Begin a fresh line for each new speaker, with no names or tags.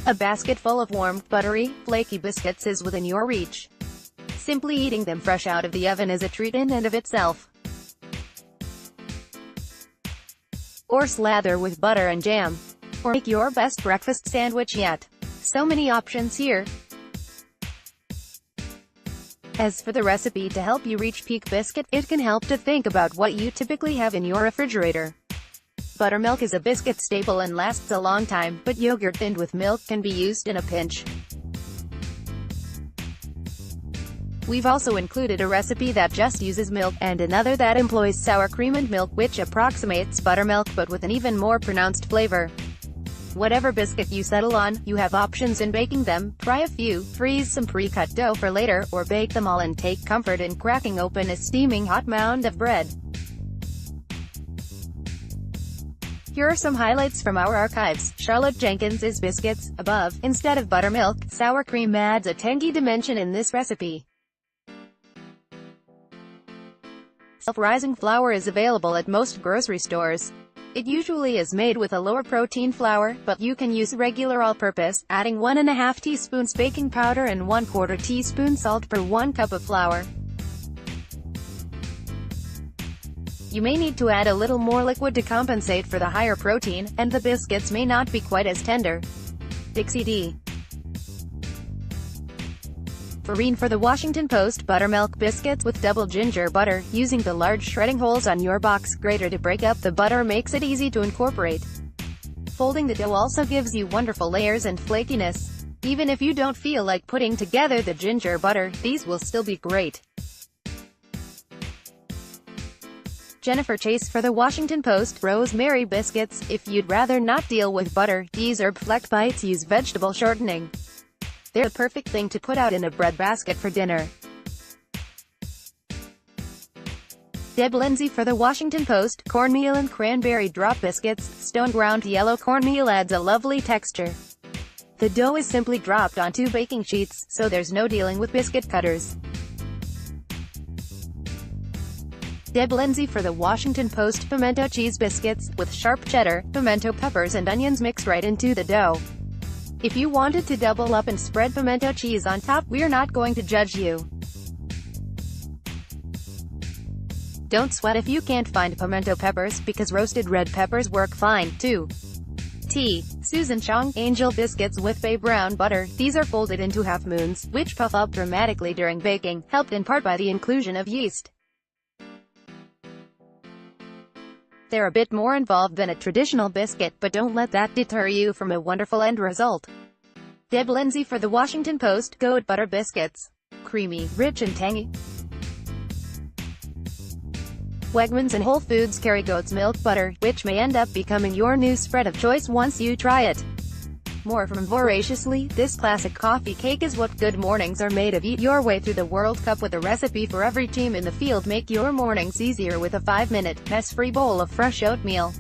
A basket full of warm, buttery, flaky biscuits is within your reach. Simply eating them fresh out of the oven is a treat in and of itself. Or slather with butter and jam. Or make your best breakfast sandwich yet. So many options here. As for the recipe to help you reach peak biscuit, it can help to think about what you typically have in your refrigerator. Buttermilk is a biscuit staple and lasts a long time, but yogurt thinned with milk can be used in a pinch. We've also included a recipe that just uses milk, and another that employs sour cream and milk, which approximates buttermilk but with an even more pronounced flavor. Whatever biscuit you settle on, you have options in baking them. Try a few, freeze some pre-cut dough for later, or bake them all and take comfort in cracking open a steaming hot mound of bread. Here are some highlights from our archives. Charlotte Jenkins's biscuits. Above, instead of buttermilk, sour cream adds a tangy dimension in this recipe. Self-rising flour is available at most grocery stores. It usually is made with a lower protein flour, but you can use regular all-purpose, adding 1½ teaspoons baking powder and 1/4 teaspoon salt per 1 cup of flour. You may need to add a little more liquid to compensate for the higher protein, and the biscuits may not be quite as tender. Dixie D. Farine for the Washington Post. Buttermilk biscuits with double ginger butter. Using the large shredding holes on your box grater to break up the butter makes it easy to incorporate. Folding the dough also gives you wonderful layers and flakiness. Even if you don't feel like putting together the ginger butter, these will still be great. Jennifer Chase for the Washington Post. Rosemary biscuits. If you'd rather not deal with butter, these herb fleck bites use vegetable shortening. They're the perfect thing to put out in a bread basket for dinner. Deb Lindsay for the Washington Post. Cornmeal and cranberry drop biscuits. Stone ground yellow cornmeal adds a lovely texture. The dough is simply dropped onto baking sheets, so there's no dealing with biscuit cutters. Deb Lindsay for the Washington Post. Pimento cheese biscuits. With sharp cheddar, pimento peppers and onions mixed right into the dough. If you wanted to double up and spread pimento cheese on top, we're not going to judge you. Don't sweat if you can't find pimento peppers, because roasted red peppers work fine, too. T. Susan Chong. Angel biscuits with bay brown butter. These are folded into half moons, which puff up dramatically during baking, helped in part by the inclusion of yeast. They're a bit more involved than a traditional biscuit, but don't let that deter you from a wonderful end result. Deb Lindsay for the Washington Post. Goat butter biscuits. Creamy, rich and tangy. Wegmans and Whole Foods carry goat's milk butter, which may end up becoming your new spread of choice once you try it. More from Voraciously. This classic coffee cake is what good mornings are made of. Eat your way through the World Cup with a recipe for every team in the field. Make your mornings easier with a 5-minute, mess-free bowl of fresh oatmeal.